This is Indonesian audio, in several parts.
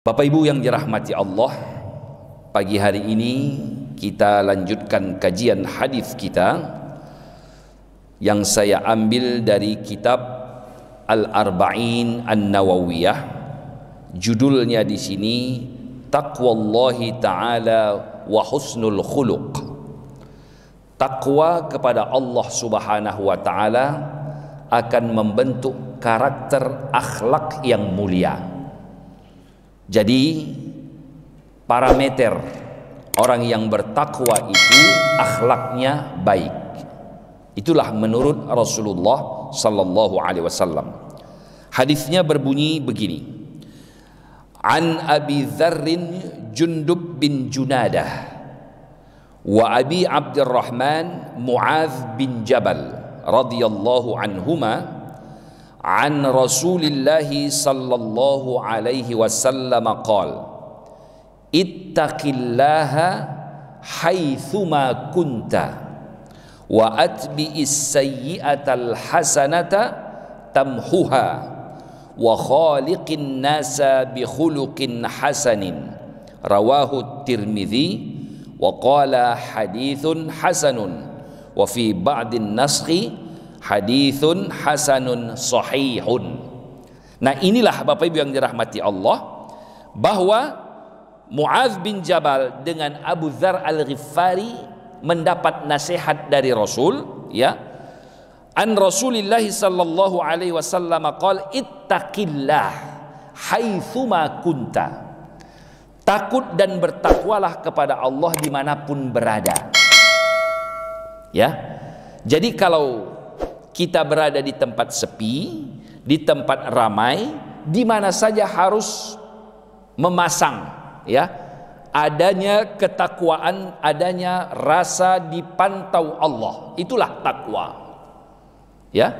Bapak Ibu yang dirahmati Allah, pagi hari ini kita lanjutkan kajian hadis kita yang saya ambil dari kitab Al-Arba'in An-Nawawiyah. Judulnya di sini Taqwallahi Ta'ala wa Husnul Khuluq. Takwa kepada Allah Subhanahu wa Ta'ala akan membentuk karakter akhlak yang mulia. Jadi parameter orang yang bertakwa itu akhlaknya baik. Itulah menurut Rasulullah sallallahu alaihi wasallam. Hadisnya berbunyi begini. An Abi Dzarrin Jundub bin Junadah wa Abi Abdurrahman Muadz bin Jabal radhiyallahu anhuma an Rasulillahi sallallahu alaihi wasallam qala ittaqillaha haitsuma kunta wa atbi'is sayyi'atal hasanata tamhuha wa khaliqin nasa bi khuluqin hasanin rawahu Tirmidzi wa qala haditsun hasanun wa fi ba'din naskhi hadithun hasanun sahihun. Nah, inilah Bapak Ibu yang dirahmati Allah, bahwa Muadz bin Jabal dengan Abu Dzar Al-Ghifari mendapat nasihat dari Rasul, ya. An Rasulillah sallallahu alaihi wasallam qala ittaqillah haitsuma kunta. Takut dan bertakwalah kepada Allah dimanapun berada. Ya. Jadi kalau kita berada di tempat sepi, di tempat ramai, di mana saja harus memasang, ya, adanya ketakwaan, adanya rasa dipantau Allah. Itulah takwa, ya.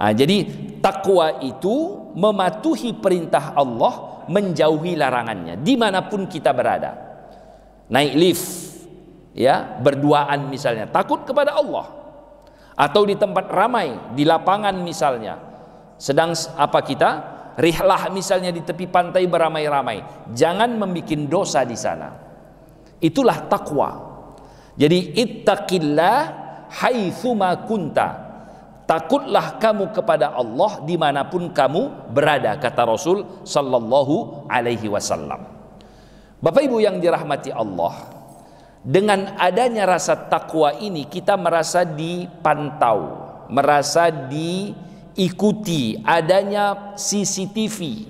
Nah, jadi takwa itu mematuhi perintah Allah, menjauhi larangannya, dimanapun kita berada. Naik lift, ya, berduaan misalnya, takut kepada Allah. Atau di tempat ramai, di lapangan misalnya, sedang kita rihlah misalnya di tepi pantai beramai-ramai, jangan membuat dosa di sana. Itulah takwa. Jadi ittaqillah haitsuma kunta. Takutlah kamu kepada Allah dimanapun kamu berada, kata Rasul sallallahu alaihi wasallam. Bapak Ibu yang dirahmati Allah, dengan adanya rasa takwa ini kita merasa dipantau, merasa diikuti, adanya CCTV,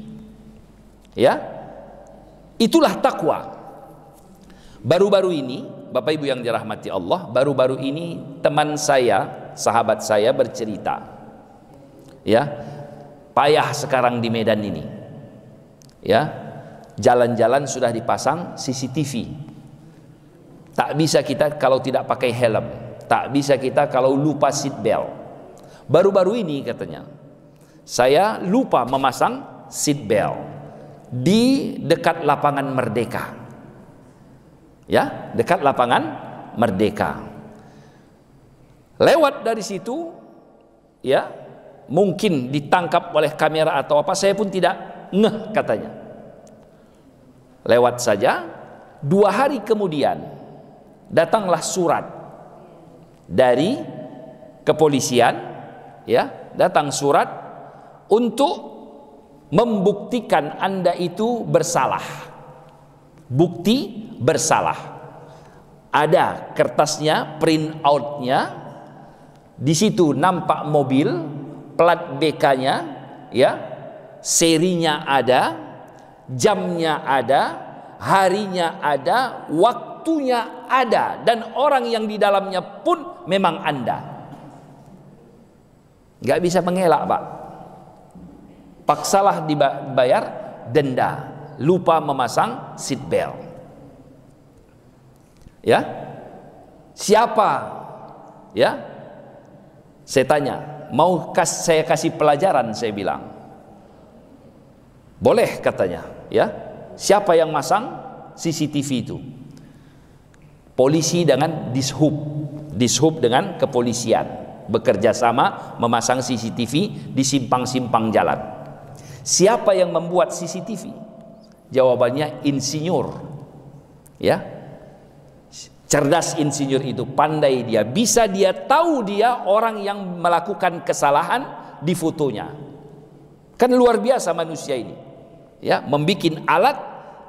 ya. Itulah takwa. Baru-baru ini Bapak Ibu yang dirahmati Allah, baru-baru ini teman saya, sahabat saya bercerita, ya, payah sekarang di Medan ini, ya, jalan-jalan sudah dipasang CCTV. Tak bisa kita kalau tidak pakai helm, tak bisa kita kalau lupa seat belt. Baru-baru ini katanya, saya lupa memasang seat belt di dekat lapangan Merdeka, ya, dekat lapangan Merdeka. Lewat dari situ, ya, mungkin ditangkap oleh kamera atau apa, saya pun tidak ngeh katanya. Lewat saja, 2 hari kemudian datanglah surat dari kepolisian, ya, datang surat untuk membuktikan Anda itu bersalah. Bukti bersalah. Ada kertasnya, print outnya. Di situ nampak mobil, plat BK-nya, ya, serinya ada, jamnya ada, harinya ada, waktunya ada, dan orang yang di dalamnya pun memang Anda. Gak bisa mengelak, Pak. Paksalah dibayar denda, lupa memasang seat belt. Ya, siapa? Ya, saya tanya, mau saya kasih pelajaran? Saya bilang, boleh katanya, ya. Siapa yang masang CCTV itu? Polisi dengan Dishub dengan kepolisian bekerja sama memasang CCTV di simpang-simpang jalan. Siapa yang membuat CCTV? Jawabannya insinyur. Ya. Cerdas insinyur itu, pandai dia, bisa dia tahu dia orang yang melakukan kesalahan di fotonya. Kan luar biasa manusia ini. Ya, membikin alat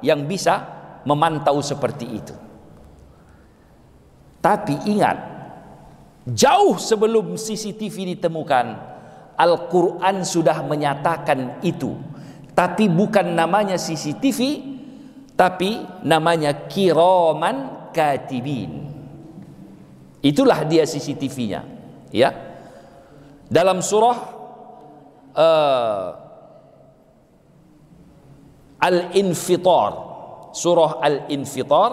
yang bisa memantau seperti itu. Tapi ingat, jauh sebelum CCTV ditemukan, Al-Quran sudah menyatakan itu. Tapi bukan namanya CCTV, tapi namanya kiraman katibin. Itulah dia CCTV-nya. Ya. Dalam surah Al-Infitar, surah Al-Infitar,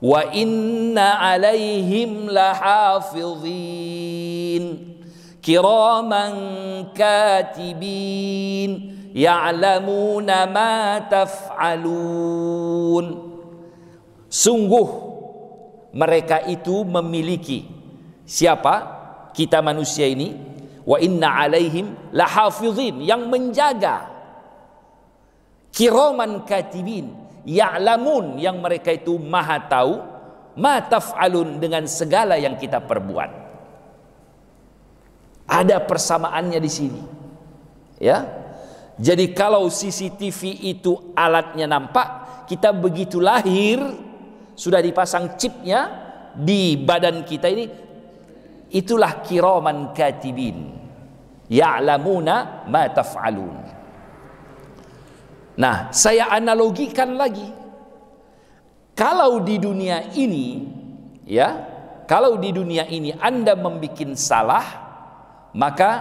wa inna alaihim lahafizin kiraman katibin ya'lamuna ma taf'alun. Sungguh mereka itu memiliki, siapa? Kita manusia ini, wa inna alaihim lahafizin, yang menjaga, kiraman katibin, ya'lamun, yang mereka itu maha tahu, ma taf'alun, dengan segala yang kita perbuat. Ada persamaannya di sini. Ya. Jadi kalau CCTV itu alatnya nampak, kita begitu lahir sudah dipasang chipnya di badan kita ini, itulah kiraman katibin, ya'lamuna ma taf'alun. Nah, saya analogikan lagi. Kalau di dunia ini, ya, kalau di dunia ini Anda membuat salah, maka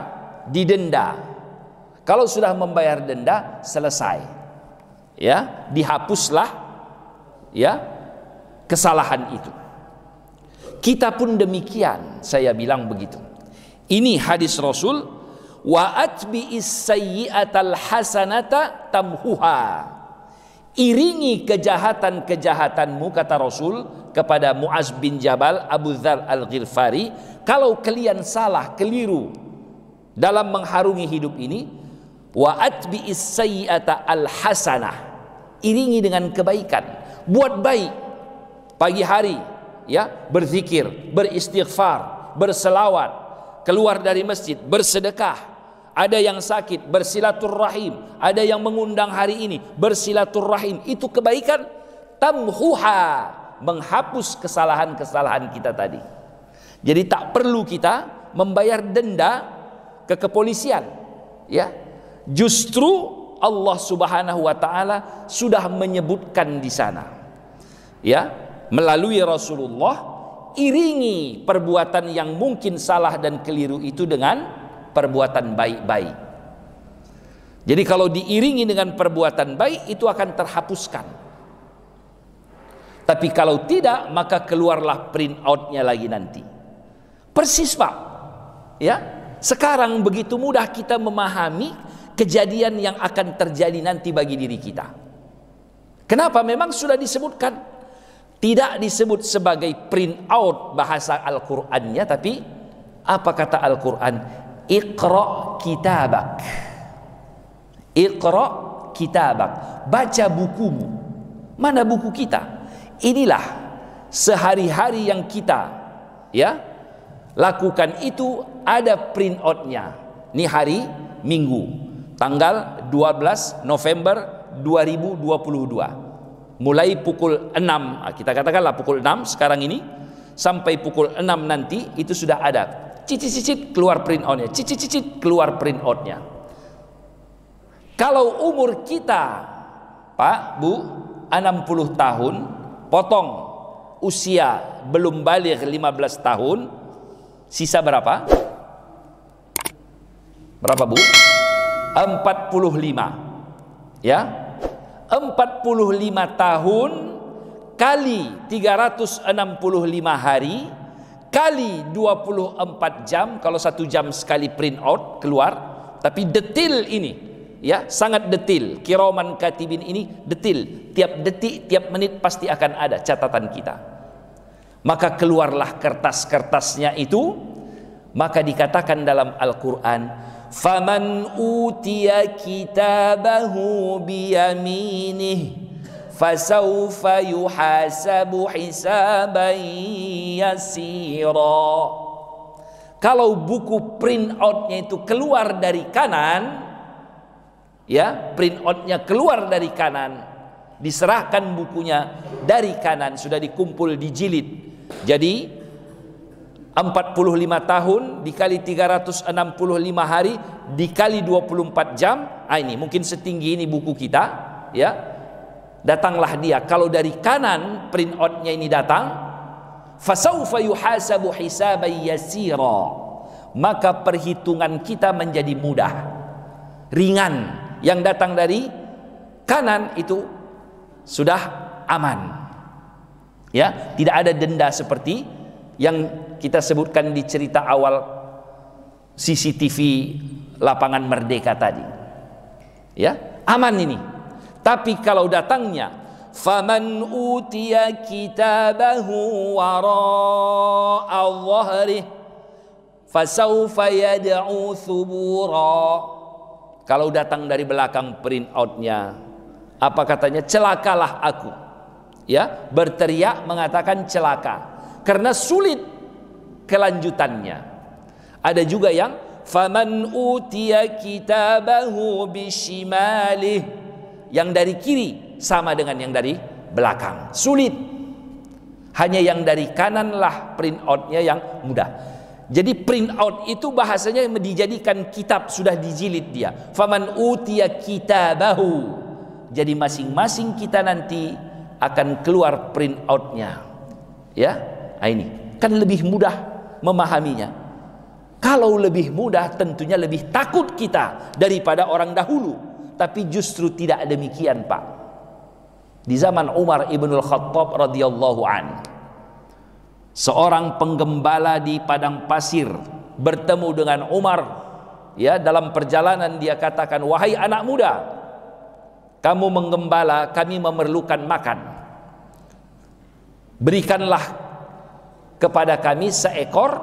didenda. Kalau sudah membayar denda, selesai. Ya, dihapuslah ya kesalahan itu. Kita pun demikian, saya bilang begitu. Ini hadis Rasul, wa atbi'is sayyi'atal hasanata tamhuha. Iringi kejahatan-kejahatanmu, kata Rasul kepada Muaz bin Jabal, Abu Dzar Al-Ghifari, kalau kalian salah, keliru dalam mengharungi hidup ini, wa atbi'is sayyi'ata al-hasanah, iringi dengan kebaikan, buat baik pagi hari, ya, berzikir, beristighfar, berselawat, keluar dari masjid, bersedekah, ada yang sakit, bersilaturrahim, ada yang mengundang hari ini, bersilaturrahim, itu kebaikan. Tamhuha, menghapus kesalahan-kesalahan kita tadi. Jadi tak perlu kita membayar denda ke kepolisian, ya. Justru Allah Subhanahu wa taala sudah menyebutkan di sana, ya, melalui Rasulullah, iringi perbuatan yang mungkin salah dan keliru itu dengan perbuatan baik-baik. Jadi kalau diiringi dengan perbuatan baik, itu akan terhapuskan. Tapi kalau tidak, maka keluarlah print out-nya lagi nanti. Persis, Pak. Ya, sekarang begitu mudah kita memahami kejadian yang akan terjadi nanti bagi diri kita. Kenapa? Memang sudah disebutkan. Tidak disebut sebagai print out bahasa Al-Qur'annya, tapi apa kata Al-Qur'an? Iqra kitabak. Iqra kitabak. Baca bukumu. Mana buku kita? Inilah sehari-hari yang kita, ya, lakukan itu, ada print out-nya. Ini hari Minggu, tanggal 12 November 2022. Mulai pukul 6, kita katakanlah pukul 6 sekarang ini, sampai pukul 6 nanti, itu sudah ada. Cicit-cicit keluar print out-nya, cicit-cicit keluar print out-nya. Kalau umur kita, Pak, Bu, 60 tahun, potong usia belum balik 15 tahun, sisa berapa? Berapa, Bu? 45. Ya, 45 tahun kali 365 hari kali 24 jam, kalau 1 jam sekali print out keluar. Tapi detil ini, ya, sangat detil. Kiraman katibin ini detil. Tiap detik, tiap menit pasti akan ada catatan kita. Maka keluarlah kertas-kertasnya itu. Maka dikatakan dalam Al-Quran, faman utiya kitabahu biyaminih fasawfa yuhasabu hisaban yasira. Kalau buku print outnya itu keluar dari kanan, ya, print outnya keluar dari kanan, diserahkan bukunya dari kanan, sudah dikumpul dijilid. Jadi 45 tahun dikali 365 hari dikali 24 jam, ini mungkin setinggi ini buku kita, ya. Datanglah dia, kalau dari kanan print outnya ini datang, fasawfa yuhasabu hisaban yasira, maka perhitungan kita menjadi mudah, ringan. Yang datang dari kanan itu sudah aman, ya, tidak ada denda seperti yang kita sebutkan di cerita awal CCTV lapangan Merdeka tadi, ya, aman ini. Tapi kalau datangnya faman utiya kitabahu wara'a dhahrihi fasawfa yad'u thubura, kalau datang dari belakang print outnya, apa katanya? Celakalah aku, ya, berteriak mengatakan celaka karena sulit kelanjutannya. Ada juga yang faman utiya kitabahu bishimalih, yang dari kiri sama dengan yang dari belakang, sulit. Hanya yang dari kananlah print outnya yang mudah. Jadi print out itu bahasanya dijadikan kitab, sudah dijilid dia. Faman utiya kitabahu, jadi masing-masing kita nanti akan keluar print outnya, ya. Nah, ini kan lebih mudah memahaminya. Kalau lebih mudah tentunya lebih takut kita daripada orang dahulu. Tapi justru tidak demikian, Pak. Di zaman Umar ibnul Khattab radhiyallahu an, seorang penggembala di padang pasir bertemu dengan Umar, ya, dalam perjalanan dia katakan, wahai anak muda, kamu menggembala, kami memerlukan makan, berikanlah kepada kami seekor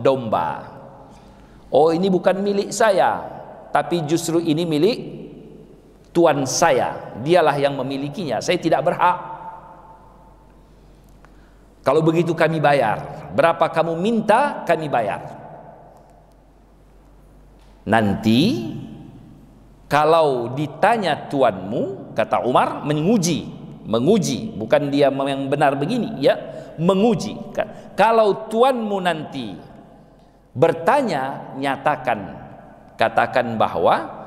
domba. Oh, ini bukan milik saya, tapi justru ini milik tuan saya, dialah yang memilikinya, saya tidak berhak. Kalau begitu kami bayar, berapa kamu minta kami bayar. Nanti kalau ditanya tuanmu, kata Umar, menguji, bukan dia yang benar begini, ya, menguji. Kalau tuanmu nanti bertanya, katakan bahwa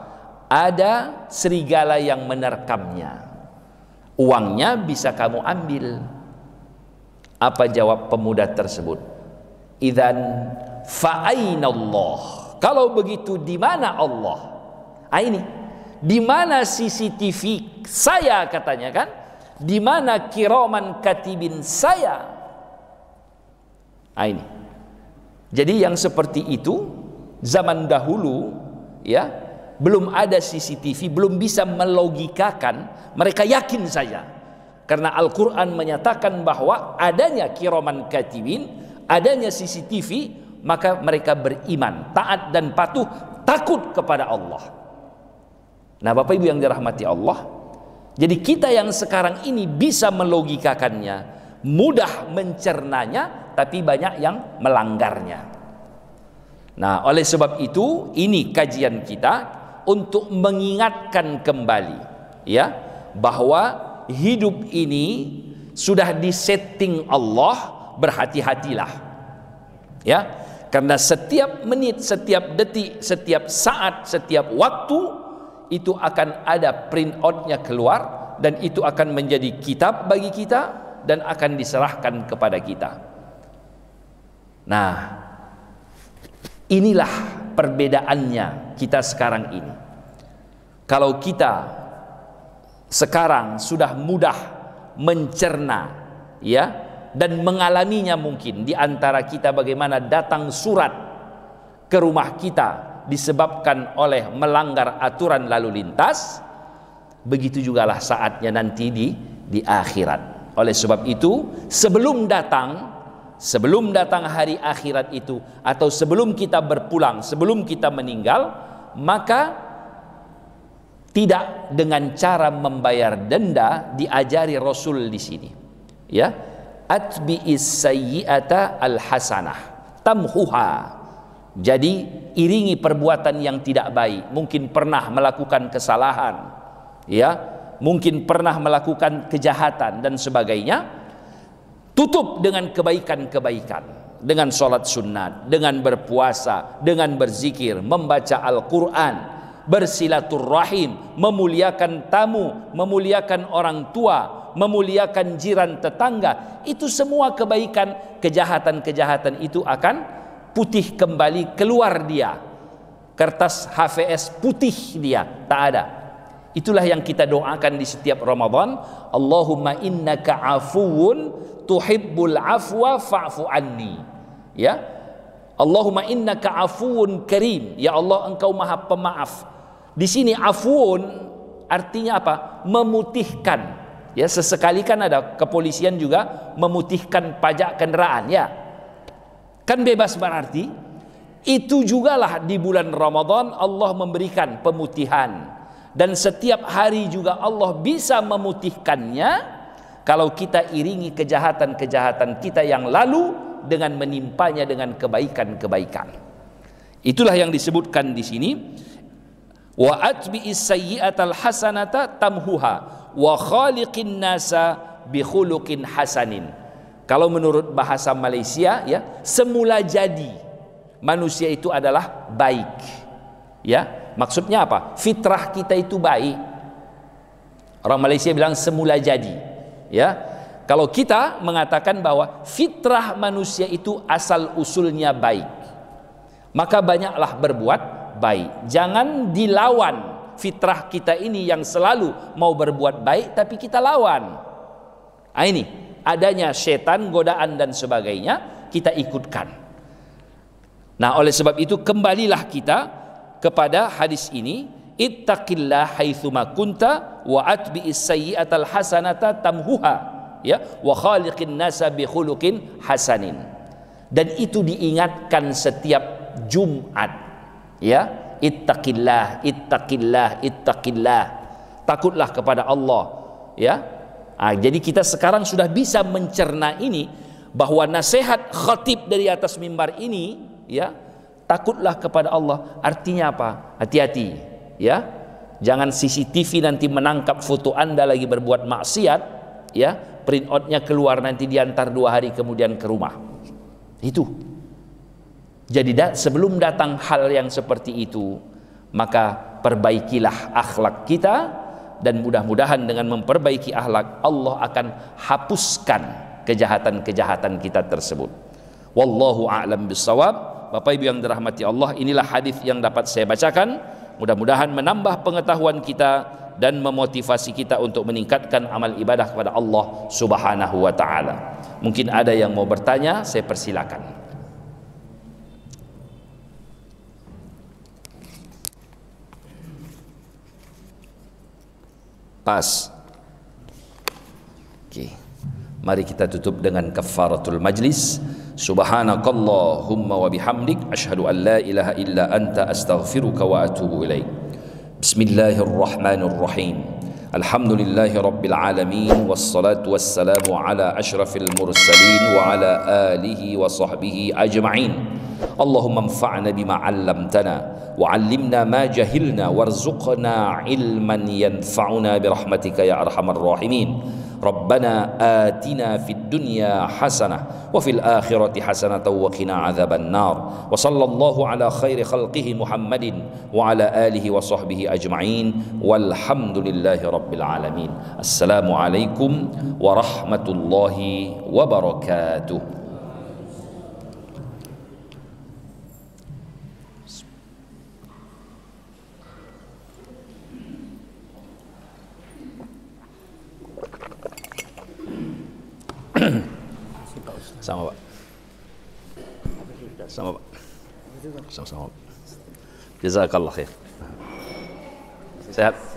ada serigala yang menerkamnya, uangnya bisa kamu ambil. Apa jawab pemuda tersebut? Idzan fa aina Allah, kalau begitu di mana Allah? Ini di mana CCTV saya, katanya kan, di mana kiraman katibin saya? Ini jadi yang seperti itu zaman dahulu, ya, belum ada CCTV, belum bisa melogikakan, mereka yakin saja karena Al-Quran menyatakan bahwa adanya kiraman katibin, adanya CCTV, maka mereka beriman, taat dan patuh, takut kepada Allah. Nah, Bapak Ibu yang dirahmati Allah, jadi kita yang sekarang ini bisa melogikakannya, mudah mencernanya, tapi banyak yang melanggarnya. Nah, oleh sebab itu ini kajian kita untuk mengingatkan kembali, ya, bahwa hidup ini sudah disetting Allah, berhati-hatilah, ya, karena setiap menit, setiap detik, setiap saat, setiap waktu itu akan ada print outnya keluar, dan itu akan menjadi kitab bagi kita dan akan diserahkan kepada kita. Nah, inilah perbedaannya kita sekarang ini. Kalau kita sekarang sudah mudah mencerna, ya, dan mengalaminya, mungkin di antara kita bagaimana datang surat ke rumah kita disebabkan oleh melanggar aturan lalu lintas, begitu jugalah saatnya nanti di akhirat. Oleh sebab itu, sebelum datang hari akhirat itu, atau sebelum kita berpulang, sebelum kita meninggal, maka tidak dengan cara membayar denda diajari Rasul di sini. Ya, atbi'is sayyi'ata al-hasanah tamhuha. Jadi iringi perbuatan yang tidak baik. Mungkin pernah melakukan kesalahan, ya, mungkin pernah melakukan kejahatan dan sebagainya. Tutup dengan kebaikan-kebaikan, dengan sholat sunat, dengan berpuasa, dengan berzikir, membaca Al-Quran, bersilaturrahim, memuliakan tamu, memuliakan orang tua, memuliakan jiran tetangga. Itu semua kebaikan. Kejahatan-kejahatan itu akan putih kembali, keluar dia. Kertas HVS putih dia, tak ada. Itulah yang kita doakan di setiap Ramadan. Allahumma innaka afuwun tuhibbul afwa fa'fu anni. Ya, Allahumma innaka afuwun karim. Ya Allah, engkau maha pemaaf. Di sini afuwun artinya apa? Memutihkan. Ya, sesekali kan ada kepolisian juga memutihkan pajak kendaraan, ya. Kan bebas berarti. Itu jugalah di bulan Ramadan Allah memberikan pemutihan. Dan setiap hari juga Allah bisa memutihkannya kalau kita iringi kejahatan-kejahatan kita yang lalu dengan menimpanya dengan kebaikan-kebaikan. Itulah yang disebutkan di sini. Wa atbi'is sayyi'atal hasanata tamhuha wa khaliqin nasa bi khuluqin hasanin. Kalau menurut bahasa Malaysia, ya, semula jadi manusia itu adalah baik. Ya, maksudnya apa? Fitrah kita itu baik. Orang Malaysia bilang semula jadi. Ya, kalau kita mengatakan bahwa fitrah manusia itu asal usulnya baik, maka banyaklah berbuat baik. Jangan dilawan fitrah kita ini yang selalu mau berbuat baik, tapi kita lawan. Nah, ini adanya setan, godaan dan sebagainya, kita ikutkan. Nah, oleh sebab itu kembalilah kita kepada hadis ini, ittaqillah haitsuma kunta wa atbi'is sayyi'atal hasanata tamhuha, ya, wa khaliqin nasa bi khuluqin hasanin. Dan itu diingatkan setiap Jumat, ya, ittaqillah, ittaqillah, ittaqillah. Takutlah kepada Allah, ya. Nah, jadi kita sekarang sudah bisa mencerna ini, bahwa nasihat khatib dari atas mimbar ini, ya, takutlah kepada Allah. Artinya apa? Hati-hati, ya. Jangan CCTV nanti menangkap foto Anda lagi berbuat maksiat, ya, print outnya keluar nanti diantar 2 hari kemudian ke rumah. Itu. Jadi sebelum datang hal yang seperti itu, maka perbaikilah akhlak kita. Dan mudah-mudahan dengan memperbaiki akhlak, Allah akan hapuskan kejahatan-kejahatan kita tersebut. Wallahu a'lam bissawab. Bapak Ibu yang dirahmati Allah, inilah hadis yang dapat saya bacakan. Mudah-mudahan menambah pengetahuan kita dan memotivasi kita untuk meningkatkan amal ibadah kepada Allah Subhanahu wa taala. Mungkin ada yang mau bertanya, saya persilakan. Pas. Oke. Mari kita tutup dengan kafaratul majlis. Subhanakallahumma wa bihamdik asyhadu an la ilaha illa anta astaghfiruka wa atubu ilaik. Bismillahirrahmanirrahim. Alhamdulillahi rabbil alamin wassalatu wassalamu ala asyrafil mursalin wa ala alihi wa sahbihi ajma'in. Allahumma anfa'na bima 'allamtana وعلمنا ما جهلنا وارزقنا علما ينفعنا برحمتك يا أرحم الراحمين. ربنا آتنا في الدنيا حسنة وفي الآخرة حسنة وقنا عذاب النار. وصلى الله على خير خلقه محمد وعلى آله وصحبه أجمعين والحمد لله رب العالمين. السلام عليكم ورحمة الله وبركاته. Sama Pak. Sama Pak. Sama-sama. Jazakallah khair. Sehat.